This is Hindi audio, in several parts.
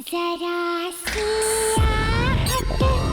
जरा सी आहट होती है।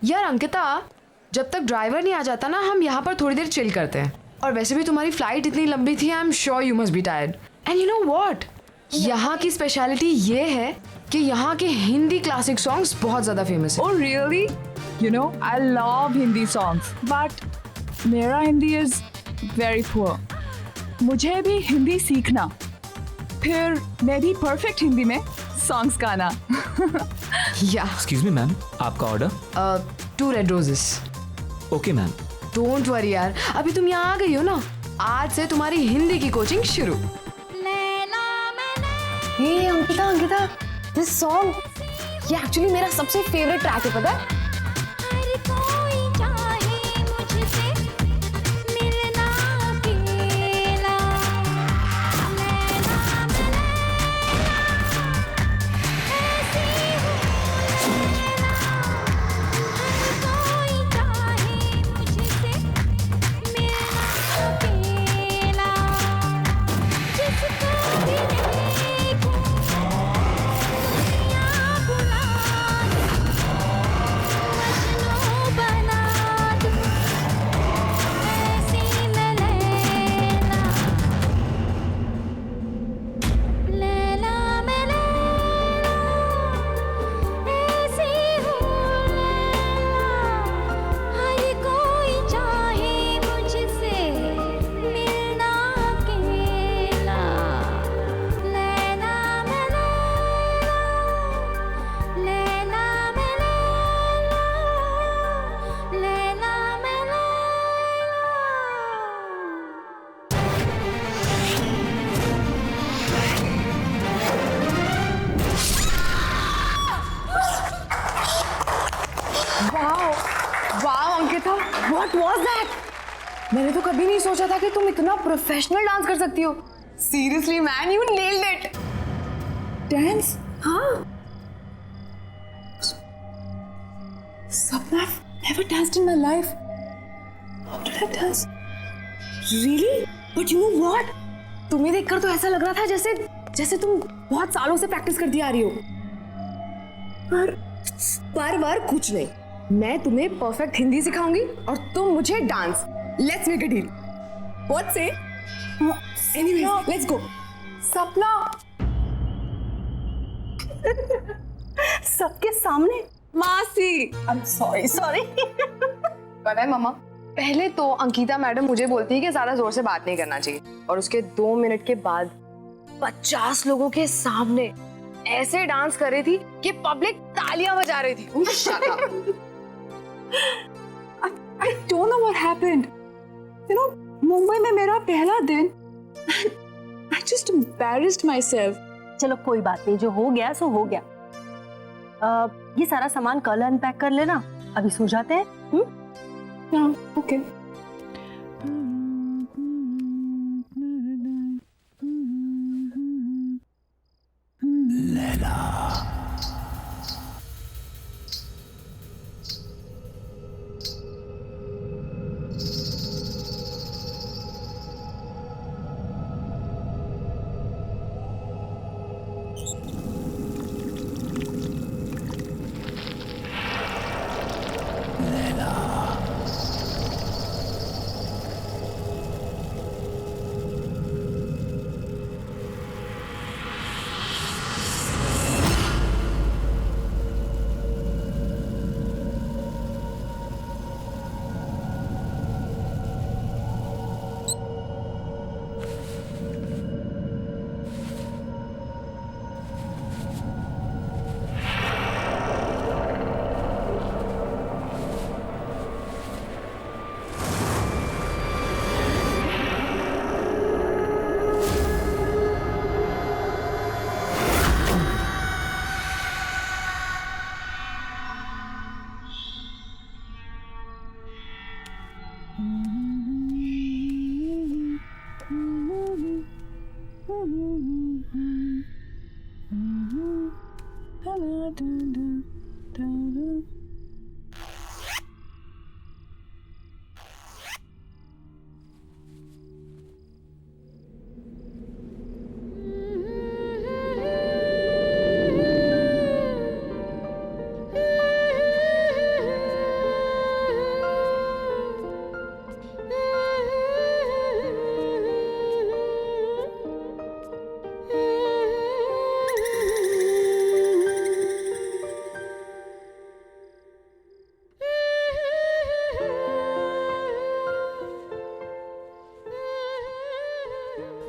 यार अंकिता, जब तक ड्राइवर नहीं आ जाता ना, हम यहाँ पर थोड़ी देर चिल करते हैं। और वैसे भी तुम्हारी फ्लाइट इतनी लंबी थी, I am sure you must be tired. And you know what, यहाँ की स्पेशलिटी ये है कि यहाँ के हिंदी क्लासिक सॉन्ग्स बहुत ज़्यादा फेमस है। Oh really? You know, I love Hindi songs, but मेरा हिंदी is very poor. मुझे भी हिंदी सीखना, फिर मैं भी परफेक्ट हिंदी में सॉन्ग्स गाना। या एक्सक्यूज मी मैम, आपका order? 2 red roses. Okay ma'am. Don't worry यार, अभी तुम यहाँ आ गई हो ना, आज से तुम्हारी हिंदी की कोचिंग शुरू। हे अंकिता, दिस सॉन्ग ये एक्चुअली मेरा सबसे फेवरेट ट्रैक है, पता है? What was that? मैंने तो कभी नहीं सोचा था कि तुम इतना प्रोफेशनल डांस कर सकती हो। Seriously, man, you nailed it. Dance? हाँ. Sapna, I've never danced in my life. How did I dance? Really? But you know what? तुम्हें देखकर तो ऐसा लग रहा था जैसे तुम बहुत सालों से प्रैक्टिस करती आ रही हो. पर कुछ नहीं. मैं तुम्हें परफेक्ट हिंदी सिखाऊंगी और तुम मुझे dance. Let's make a deal. What say? Anyways, let's go. सपना. सबके सामने. मासी. I'm sorry. पता है मामा, पहले तो अंकिता मैडम मुझे बोलती है कि ज्यादा जोर से बात नहीं करना चाहिए, और उसके 2 मिनट के बाद 50 लोगों के सामने ऐसे डांस कर रही थी कि पब्लिक तालियां बजा रही थी. Shut up. I don't know what happened. You know, Mumbai में मेरा पहला दिन. I just embarrassed myself. चलो कोई बात नहीं, जो हो गया सो हो गया. ये सारा सामान कल अनपैक कर लेना, अभी सो जाते हैं. Yeah, okay.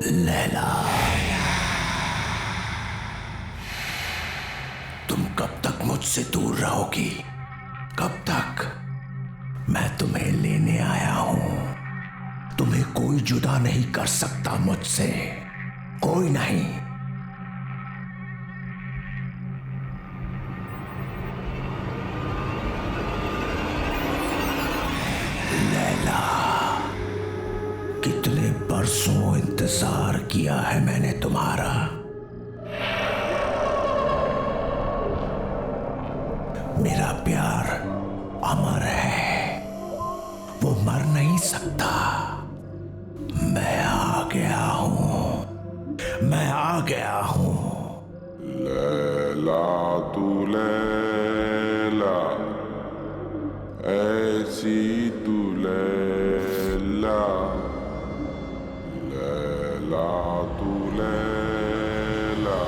लैला, तुम कब तक मुझसे दूर रहोगी? कब तक? मैं तुम्हें लेने आया हूं. तुम्हें कोई जुदा नहीं कर सकता मुझसे, कोई नहीं. लैला, कितने बरसों इंतजार किया है मैंने तुम्हारा. मेरा प्यार अमर है, वो मर नहीं सकता. मैं आ गया हूं, मैं आ गया हूं. लैला तू लैला, ऐसी तू लैला, लैला तू लैला.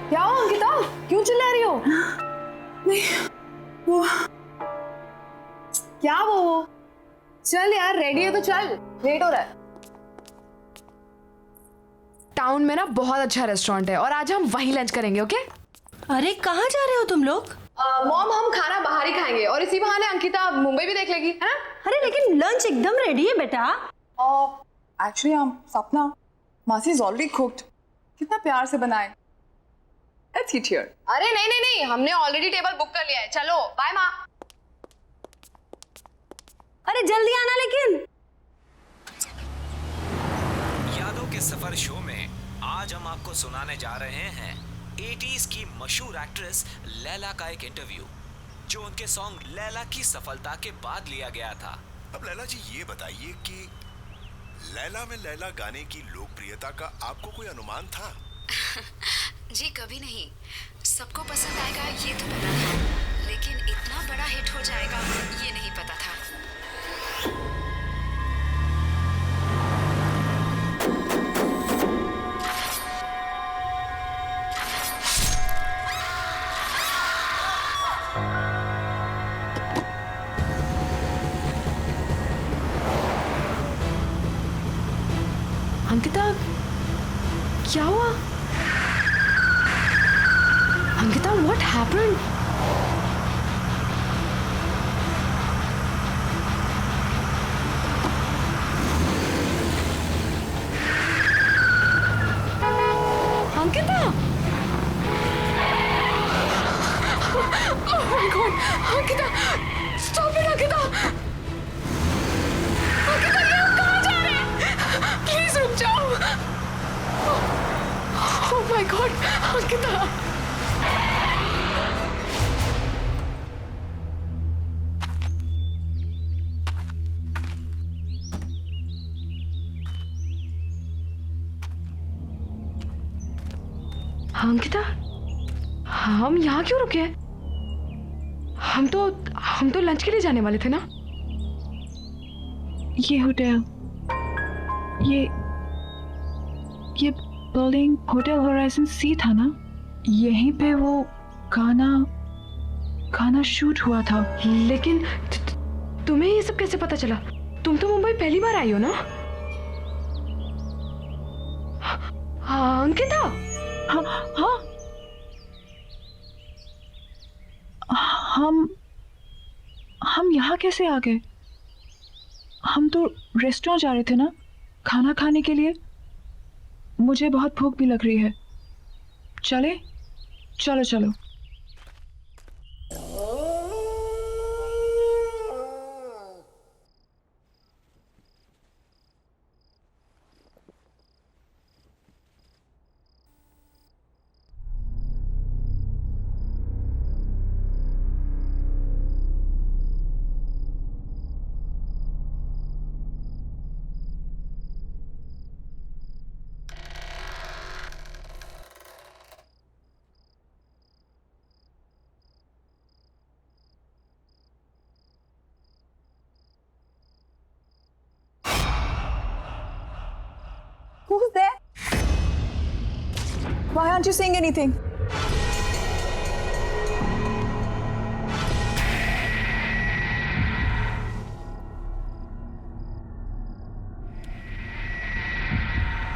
क्या हो अंकिता, क्यों चिल्ला रही हो? नहीं, वो क्या वो? चल यार, रेडी है तो चल, लेट हो रहा है. टाउन में ना बहुत अच्छा रेस्टोरेंट है और आज हम वहीं लंच करेंगे. ओके? अरे कहाँ जा रहे हो तुम लोग? मॉम, हम खाना बाहर ही खाएंगे और इसी बहाने अंकिता मुंबई भी देख लेगी, है ना? अरे लेकिन लंच एकदम रेडी है बेटा. एक्चुअली सपना, मासी इज ऑलरेडी कुक्ड. कितना प्यार से बनाए. Let's eat here. अरे नहीं, हमने ऑलरेडी टेबल बुक कर लिया है. चलो, बाय माँ. अरे जल्दी आना लेकिन। यादों के सफर शो में आज हम आपको सुनाने जा रहे हैं 80s की मशहूर एक्ट्रेस लैला का एक इंटरव्यू, जो उनके सॉन्ग लैला की सफलता के बाद लिया गया था। अब लैला जी ये बताइए कि लैला में लैला गाने की लोकप्रियता का आपको कोई अनुमान था? जी कभी नहीं। सबको पसंद आएगा ये तो पता था, लेकिन इतना बड़ा हिट हो जाएगा ये नहीं पता था। अंकिता, क्या हुआ? Ankita, what happened? Ankita! Oh my God! Ankita! Stop it, Ankita! Ankita, ये हम कहाँ जा रहे हैं? Please रुक जाओ! Oh my God! Ankita! Ankita, हम यहाँ क्यों रुके? हम तो लंच के लिए जाने वाले थे ना? ये होटल, ये बिल्डिंग होटल होराइजन सी था ना? यहीं पे वो गाना शूट हुआ था। लेकिन तुम्हें ये सब कैसे पता चला? तुम तो मुंबई पहली बार आई हो ना? हाँ, अंकिता। हाँ हाँ, हम यहाँ कैसे आ गए? हम तो रेस्टोरेंट जा रहे थे ना, खाना खाने के लिए। मुझे बहुत भूख भी लग रही है। चले? चलो चलो। Who's there? Why aren't you saying anything?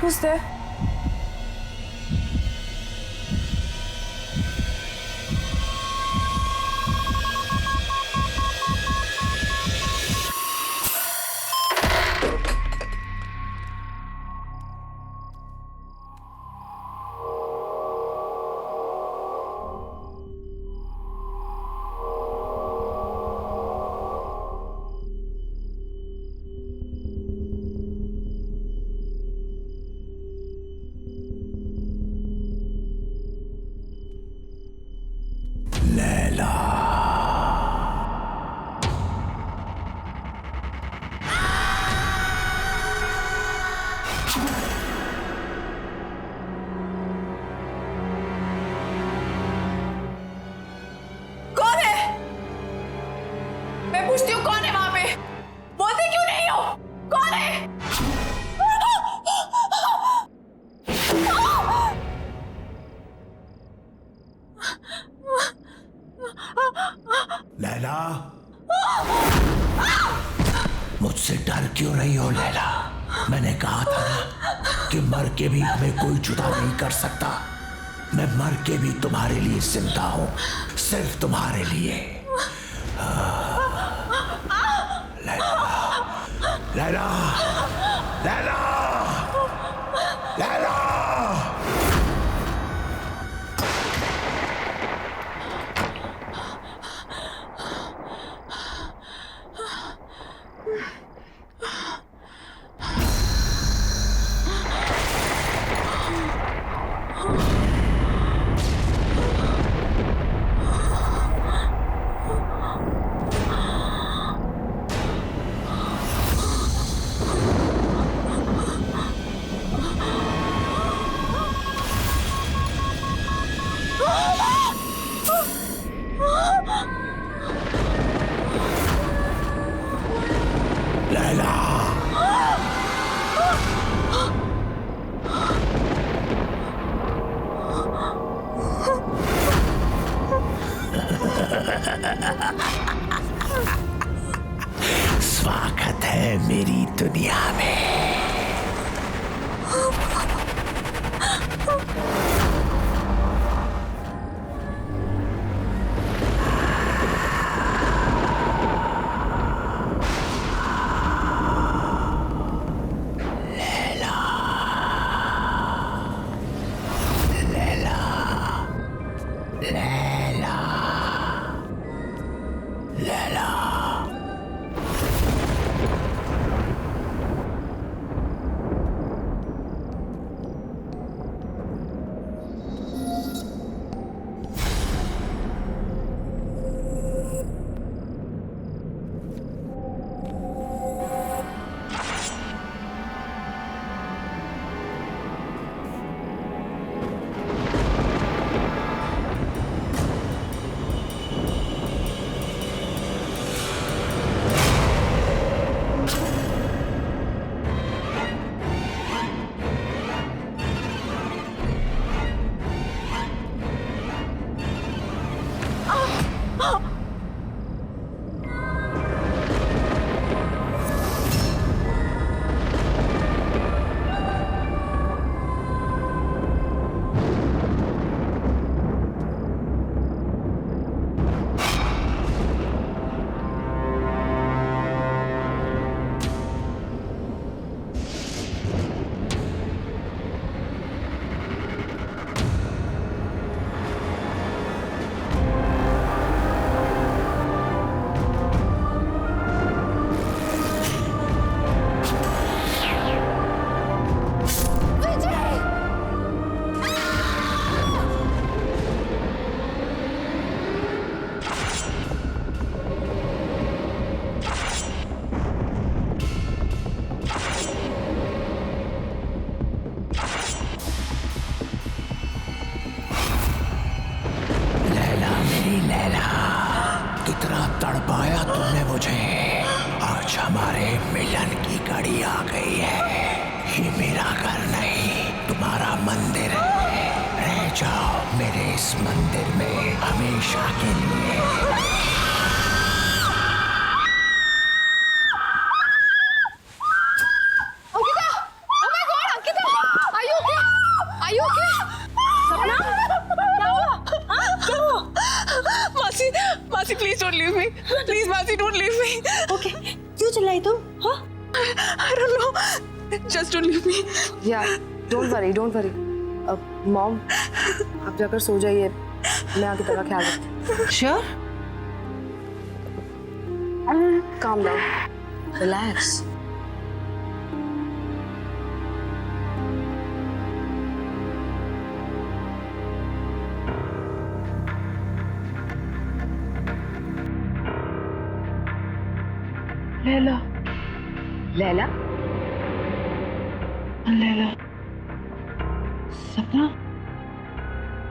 Who's there? पूछती हूँ कौन है वहां पे? बोलते क्यों नहीं हो? कौन है? लैला, मुझसे डर क्यों रही हो लैला? मैंने कहा था ना कि मर के भी हमें कोई जुदा नहीं कर सकता। मैं मर के भी तुम्हारे लिए जिंदा हूं, सिर्फ तुम्हारे लिए। लैला, लैला, लैला। स्वागत है मेरी दुनिया में। तड़पाया तुमने मुझे। आज हमारे मिलन की घड़ी आ गई है। ये मेरा घर नहीं, तुम्हारा मंदिर है। रह जाओ मेरे इस मंदिर में हमेशा के लिए। मासी please don't leave me, please मासी डोंट लीव मी। ओके, क्यों चिल्लाई तुम? हाँ? I don't know, just don't leave me. Yeah don't worry, don't worry. Mom, आप जाकर सो जाइए, मैं आगे तेरा ख्याल रखती हूँ। Sure? Calm down, relax. Laila, Laila? Laila, सपना,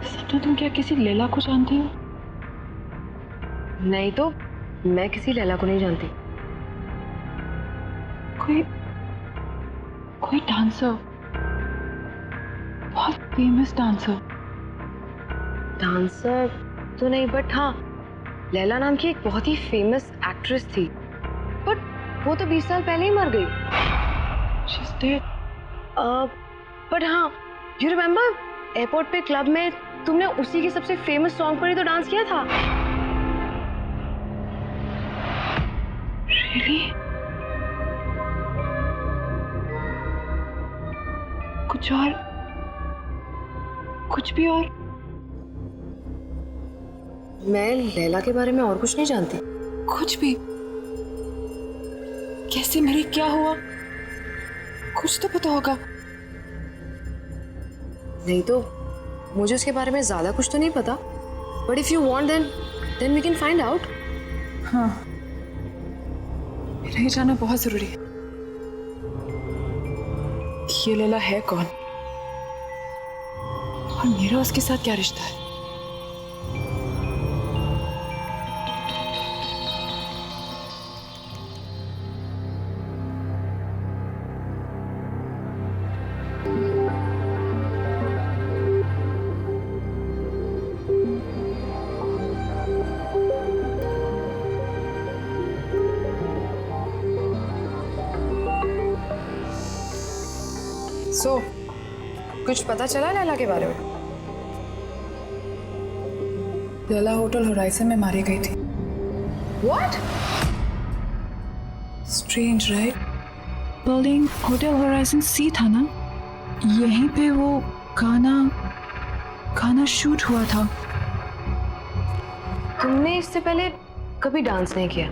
सपना तुम क्या किसी लैला को जानती हो? नहीं तो मैं किसी लैला को नहीं जानती। कोई डांसर, बहुत फेमस डांसर। डांसर तो नहीं, बट हाँ, लैला नाम की एक बहुत ही फेमस एक्ट्रेस थी, बट वो तो 20 साल पहले ही मर गई। She's dead. बट हाँ, यू रिमेम्बर एयरपोर्ट पे क्लब में तुमने उसी के सबसे फेमस सॉन्ग पर ही तो डांस किया था। Really? कुछ भी और? मैं लैला के बारे में और कुछ नहीं जानती। कुछ भी? कैसे मरी, क्या हुआ? कुछ तो पता होगा। नहीं तो मुझे उसके बारे में ज्यादा कुछ तो नहीं पता, but if you want then we can find out. हाँ, मेरा ये जानना बहुत जरूरी है कि ये लैला है कौन और मेरा उसके साथ क्या रिश्ता है। सो कुछ पता चला लैला के बारे में? लैला होटल होराइजन में मारी गई थी। What? Strange right? Building hotel Horizon Sea था ना, यहीं पे वो गाना शूट हुआ था। तुमने इससे पहले कभी डांस नहीं किया,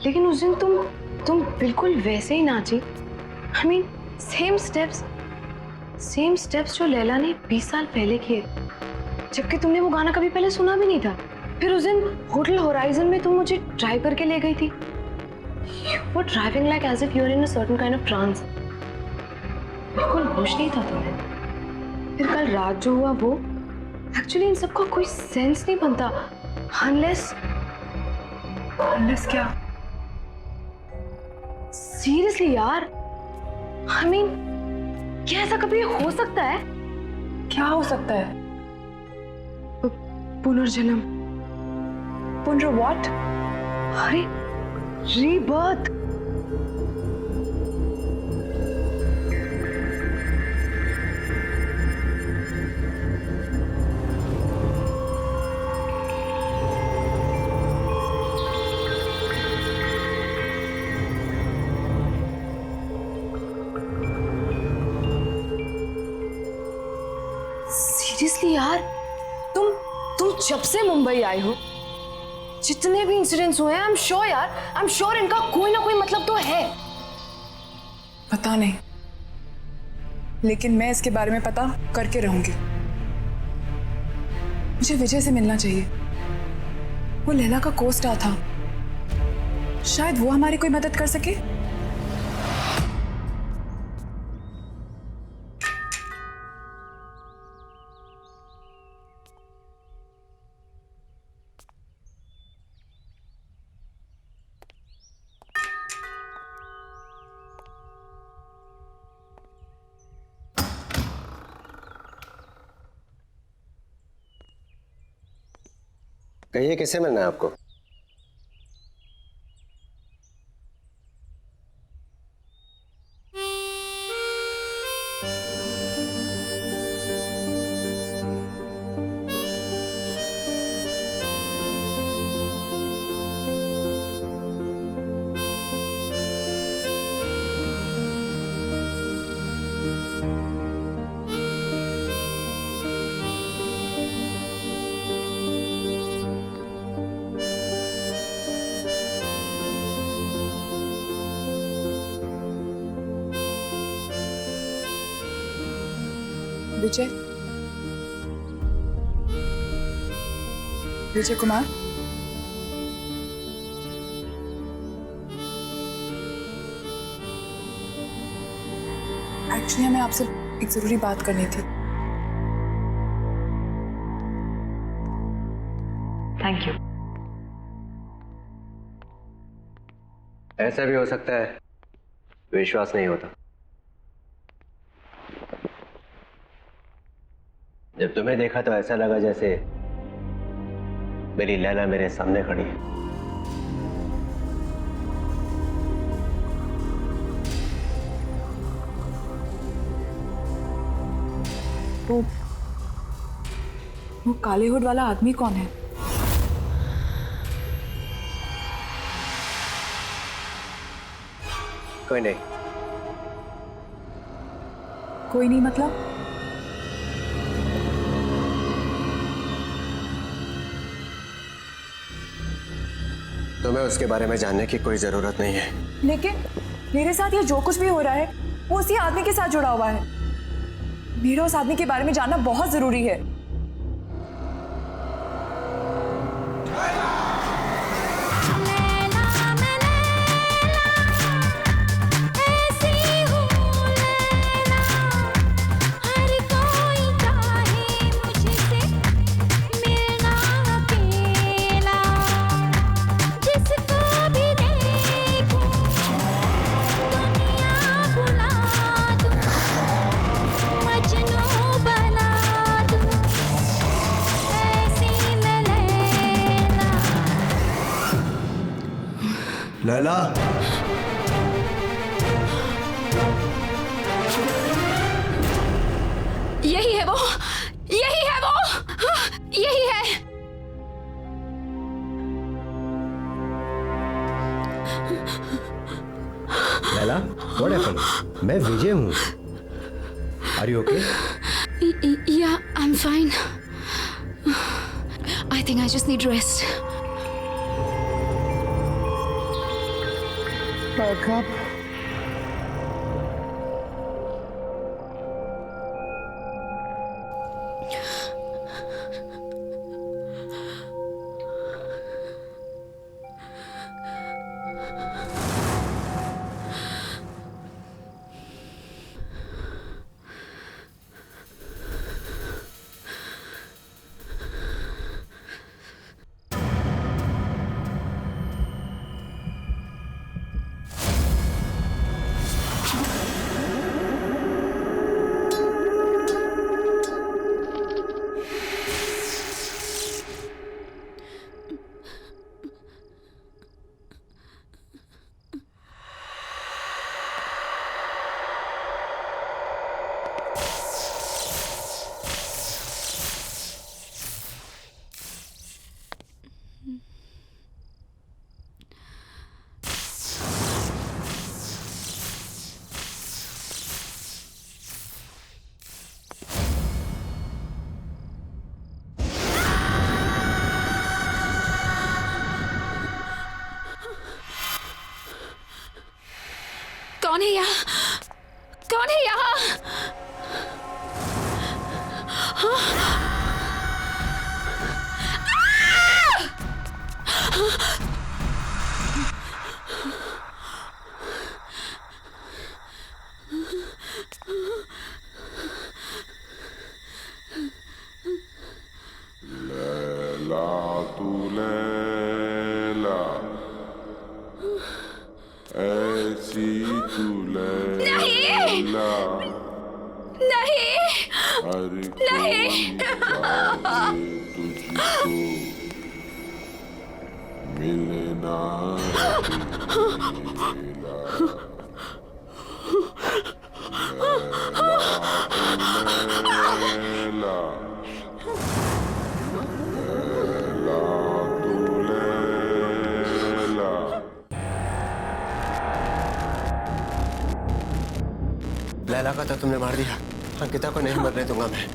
लेकिन उस दिन तुम बिल्कुल वैसे ही नाची। I mean, सेम स्टेप्स जो लैला ने 20 साल पहले किए, जबकि तुमने वो गाना कभी पहले सुना भी नहीं था। फिर उस दिन होटल होराइजन में तुम मुझे ड्राइव करके ले गई थी। You were driving like as if you were in a certain kind of trance. बिल्कुल होश नहीं था तुम्हें। फिर कल रात जो हुआ वो, एक्चुअली इन सबका कोई सेंस नहीं बनता unless क्या? सीरियसली यार, I mean, क्या ऐसा कभी हो सकता है? क्या हो सकता है? पुनर्जन्म। व्हाट? अरे रीबर्थ। सीरियसली यार, तुम जब से मुंबई आई हो, जितने भी इंसिडेंट्स हुए हैं, आई एम श्योर इनका कोई ना कोई मतलब तो है। पता नहीं, लेकिन मैं इसके बारे में पता करके रहूंगी। मुझे विजय से मिलना चाहिए। वो लैला का को-स्टार था, शायद वो हमारी कोई मदद कर सके। कहिए, किससे मिलना है आपको? विजय कुमार, एक्चुअली हमें आपसे एक जरूरी बात करनी थी। Thank you. ऐसा भी हो सकता है विश्वास नहीं होता। जब तुम्हें देखा तो ऐसा लगा जैसे मेरी लैला मेरे सामने खड़ी है। वो काले हुड वाला आदमी कौन है? कोई नहीं। कोई नहीं मतलब? तुम्हें उसके बारे में जानने की कोई जरूरत नहीं है। लेकिन मेरे साथ ये जो कुछ भी हो रहा है वो उसी आदमी के साथ जुड़ा हुआ है। मेरा उस आदमी के बारे में जानना बहुत जरूरी है। लैला, यही है वो, यही है वो, यही है। Laila, what happened? मैं विजय हूँ। Are you okay? Yeah, I'm fine. I think I just need rest. Wake up. कौन है यहाँ? कौन है यहाँ? लैला तू लैला, ऐसी तू लैला, नहीं, हर नहीं। कोई तुझको मिलना लैला, लैला तू लैला। लैला का तो तुमने मार दिया, अंकिता को नहीं मरने दूंगा मैं।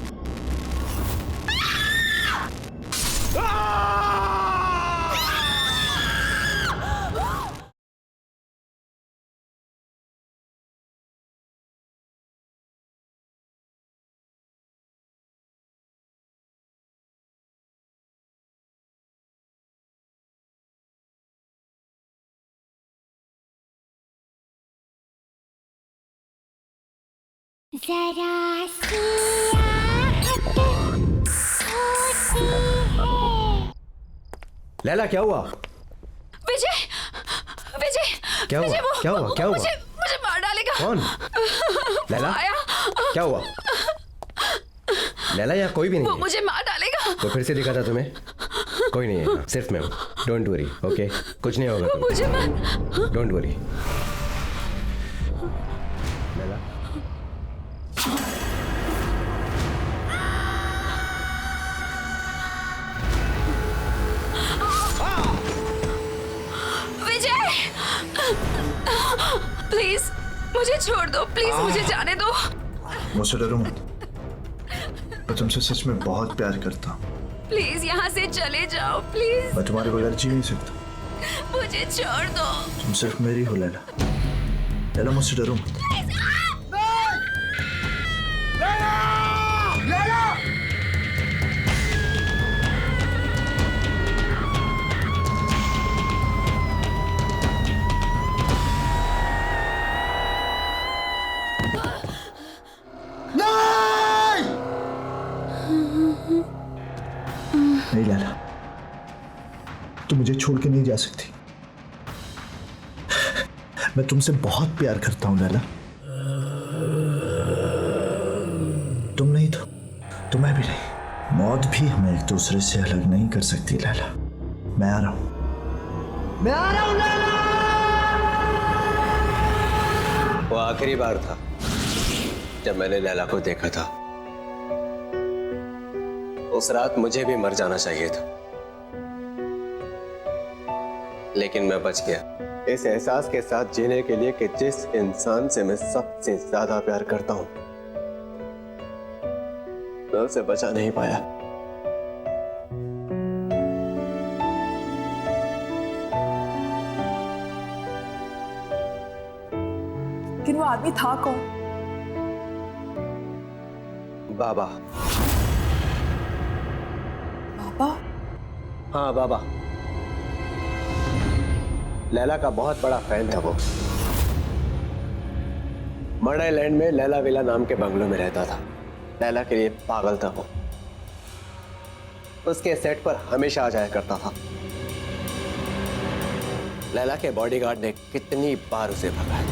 जरा सी आहट होती है। लैला क्या हुआ? विजय, विजय, क्या हुआ? विजय, क्या हुआ? क्या हुआ? मुझे मार डालेगा। कौन? लैला? आया। क्या हुआ? लैला यहाँ कोई भी नहीं वो है। मुझे मार डालेगा। तो फिर से दिखा था तुम्हें? कोई नहीं है, सिर्फ मैं हूँ। Don't worry, okay? कुछ नहीं होगा तुम्हें। मुझे मार। Don't worry. Laila? Vijay, please मुझे छोड़ दो, प्लीज मुझे जाने दो। मुझसे डरो मत, मैं तुमसे सच में बहुत प्यार करता हूँ। प्लीज यहाँ से चले जाओ, प्लीज। मैं तुम्हारे बगैर जी नहीं सकता। मुझे छोड़ दो। तुम सिर्फ मेरी हो लैला। लैला मुझसे डरो मत। नहीं लैला, तुम मुझे छोड़ के नहीं जा सकती। मैं तुमसे बहुत प्यार करता हूं लैला। तुम नहीं तो मैं भी नहीं। मौत भी हमें एक दूसरे से अलग नहीं कर सकती लैला। मैं आ रहा हूं, मैं आ रहा हूं लैला। वो आखिरी बार था जब मैंने लैला को देखा था। उस रात मुझे भी मर जाना चाहिए था, लेकिन मैं बच गया इस एहसास के साथ जीने के लिए कि जिस इंसान से मैं सबसे ज्यादा प्यार करता हूं, मैं उसे बचा नहीं पाया। लेकिन वो आदमी था कौन? बाबा। बाबा? हाँ बाबा। लैला का बहुत बड़ा फैन था वो। मर्डर लैंड में लैला विला नाम के बंगलों में रहता था। लैला के लिए पागल था वो। उसके सेट पर हमेशा आ जाया करता था। लैला के बॉडीगार्ड ने कितनी बार उसे भगाया,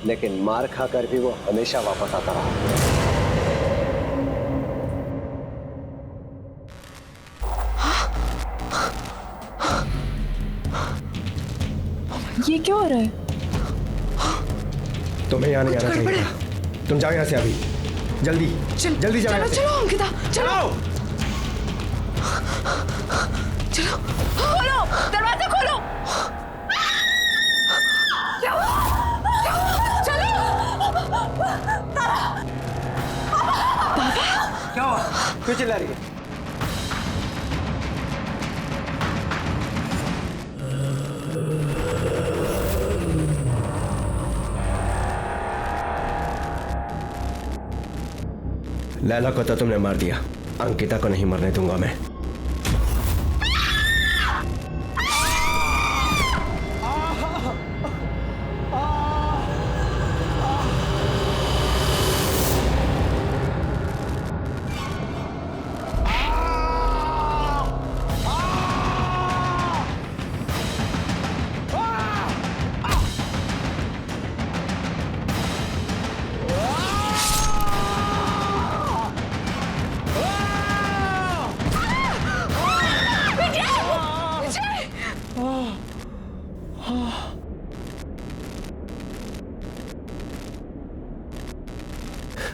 लेकिन मार खाकर भी वो हमेशा वापस आता रहा। ये क्या हो रहा है? तुम्हें यहाँ नहीं आना चाहिए था। तुम जाओ यहाँ से अभी, जल्दी जल्दी जाओ। चलो चलो अंकिता, चलो चलो। खोलो, दरवाजा खोलो। क्या हुआ? चलो। क्या हुआ? क्यों चिल्ला रही है? लैला को तो तुमने मार दिया, अंकिता को नहीं मरने दूंगा मैं।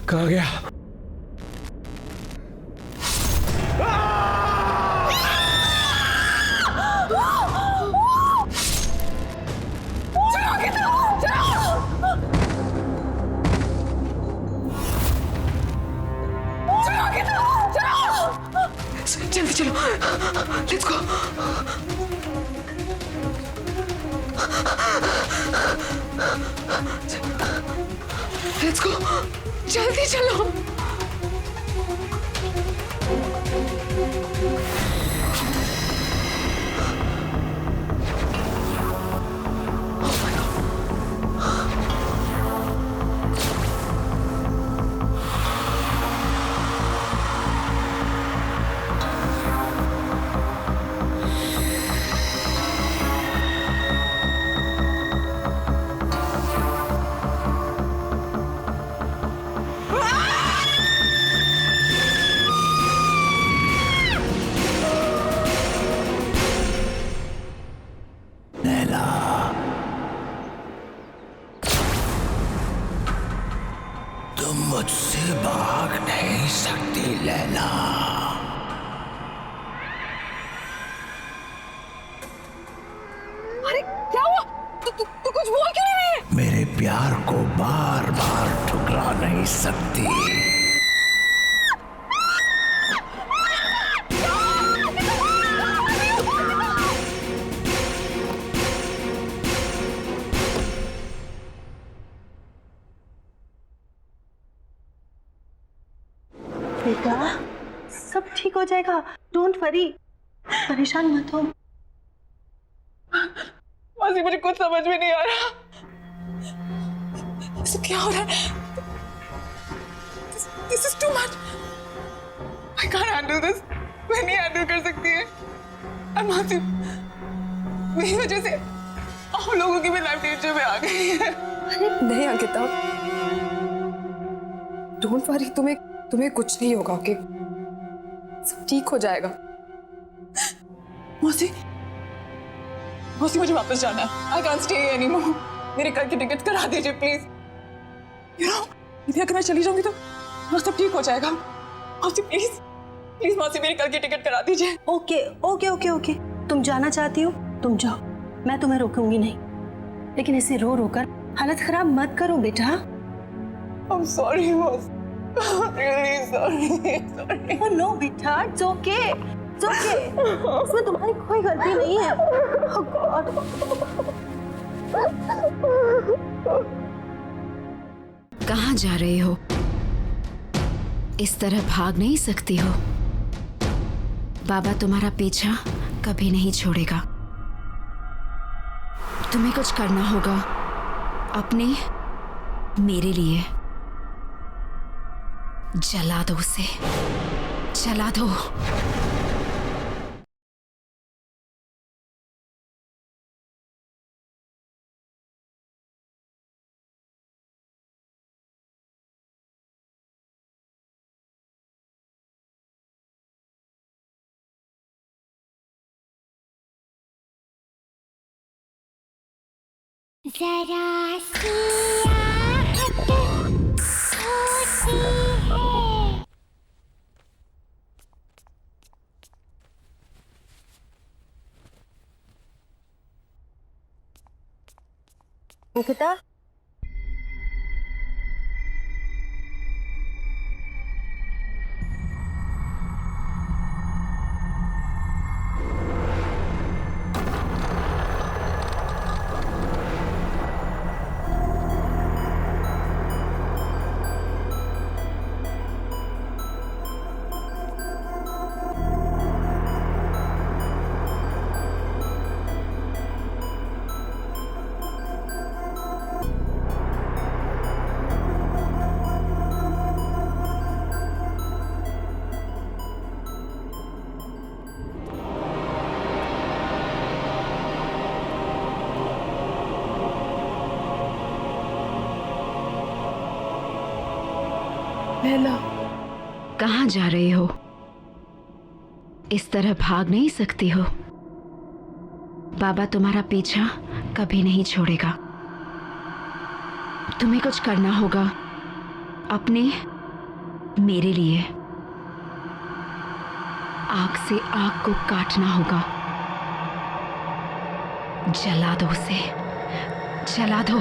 कहाँ गया? जल्दी चलो, लेट्स गो। लेट्स गो, जल्दी चलो। तुम मुझसे भाग नहीं सकती लैला। अरे क्या हुआ? तू कुछ बोल क्यों नहीं रही है? मेरे प्यार को बार बार ठुकरा नहीं सकती। बेटा, सब ठीक हो जाएगा। डोंट वरी, परेशान मत हो। मासी, मुझे कुछ समझ में नहीं आ रहा। इसे क्या हो रहा है? This is too much. I can't handle this. मैं नहीं हैंडल कर सकती है। मासी, मेरी वजह से आप लोगों की भी लाइफ डेंजर में आ गई है। नहीं अंकिता, डोंट वरी, तुम्हें कुछ नहीं होगा। ओके, सब ठीक हो जाएगा। मौसी, मुझे वापस जाना है। I can't stay anymore. मेरे घर की टिकट करा दीजिए प्लीज। यू नो, यदि अगर मैं चली जाऊंगी तो सब ठीक हो जाएगा। मौसी प्लीज प्लीज मौसी मेरी कल की टिकट करा दीजिए। ओके ओके ओके ओके, तुम जाना चाहती हो तुम जाओ, मैं तुम्हें रोकूंगी नहीं, लेकिन इसे रो रो कर हालत खराब मत करो बेटा। I'm sorry मौसी, really sorry। Oh no बेटा, it's okay, it's okay। इसमें तुम्हारी कोई गलती नहीं है। Oh God। कहाँ जा रहे हो? इस तरह भाग नहीं सकती हो। बाबा तुम्हारा पीछा कभी नहीं छोड़ेगा। तुम्हें कुछ करना होगा अपने मेरे लिए। जला दो उसे, जला दो। जरा सी आहट होती है। अंकिता, लैला, कहाँ जा रहे हो? इस तरह भाग नहीं सकती हो। बाबा तुम्हारा पीछा कभी नहीं छोड़ेगा। तुम्हें कुछ करना होगा अपने मेरे लिए। आग से आग को काटना होगा। जला दो उसे, जला दो।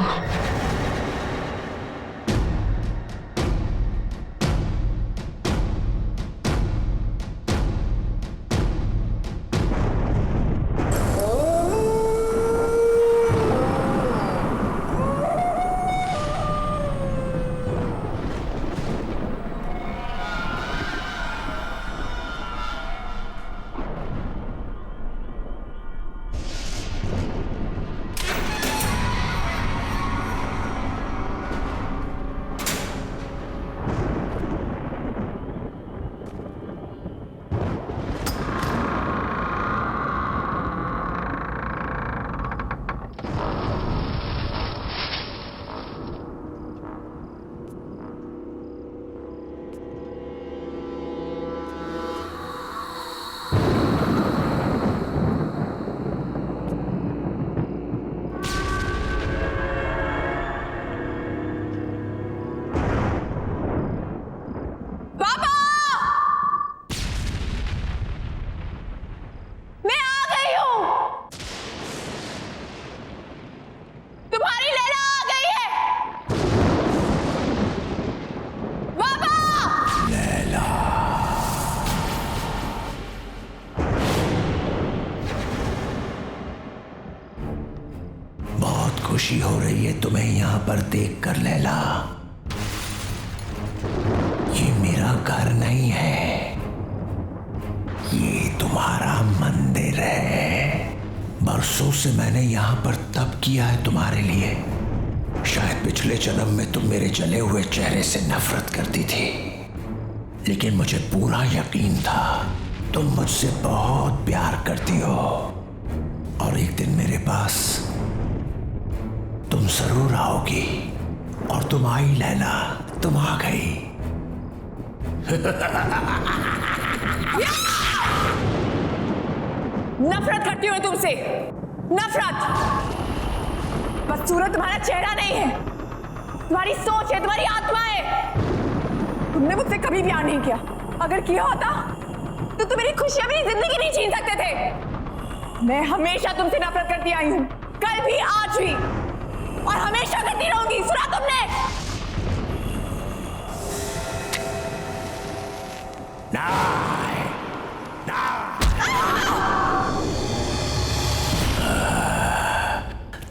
खुशी हो रही है तुम्हें यहाँ पर देखकर लैला। ये मेरा घर नहीं है, ये तुम्हारा मंदिर है। बरसों से मैंने यहाँ पर तप किया है तुम्हारे लिए। शायद पिछले जन्म में तुम मेरे जले हुए चेहरे से नफरत करती थी, लेकिन मुझे पूरा यकीन था तुम मुझसे बहुत प्यार करती हो और एक दिन मेरे पास तुम जरूर आओगी। और तुम आई लैला, तुम आ गई। नफरत करती हूँ तुमसे, नफरत। बस सूरत तुम्हारा चेहरा नहीं है, तुम्हारी सोच है, तुम्हारी आत्मा है। तुमने मुझसे कभी प्यार नहीं किया, अगर किया होता तो तुम मेरी खुशियां, मेरी जिंदगी नहीं छीन सकते थे। मैं हमेशा तुमसे नफरत करती आई हूं, कल भी, आज भी, और हमेशा करती रहूंगी। सुना तुमने?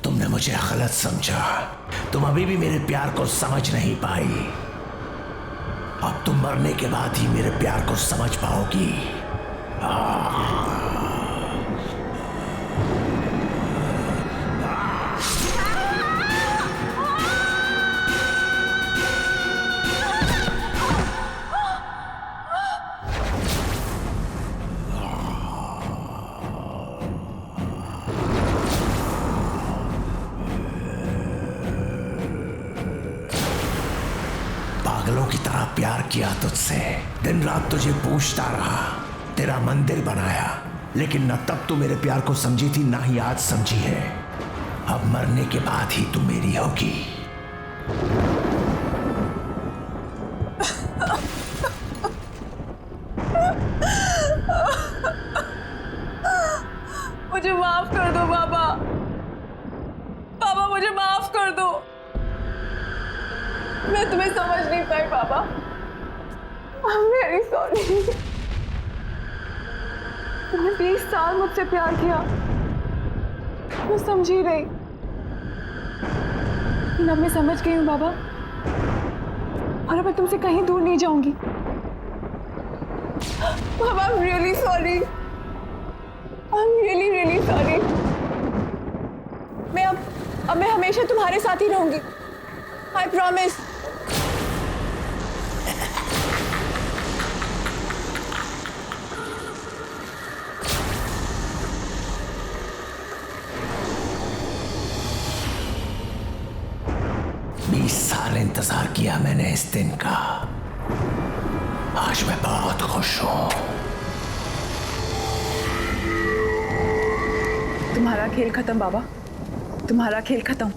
तुमने मुझे गलत समझा। तुम अभी भी मेरे प्यार को समझ नहीं पाई। अब तुम मरने के बाद ही मेरे प्यार को समझ पाओगी। पागलों की तरह प्यार किया तुझसे, दिन रात तुझे पूछता रहा, तेरा मंदिर बनाया, लेकिन न तब तू मेरे प्यार को समझी थी, ना ही आज समझी है। अब मरने के बाद ही तू मेरी होगी। मुझे माफ कर दो बाबा। बाबा मुझे माफ कर दो। मैं तुम्हें समझ नहीं पाई बाबा। I'm very sorry। तुमने 20 साल मुझसे प्यार किया, मैं समझी रही, लेकिन अब मैं समझ गई हूँ बाबा, और अब मैं तुमसे कहीं दूर नहीं जाऊंगी। बाबा I'm really sorry। I'm really really sorry। मैं हमेशा तुम्हारे साथ ही रहूंगी। I promise। साल इंतजार किया मैंने इस दिन का। आज मैं बहुत खुश हूं। तुम्हारा खेल खत्म बाबा, तुम्हारा खेल खत्म।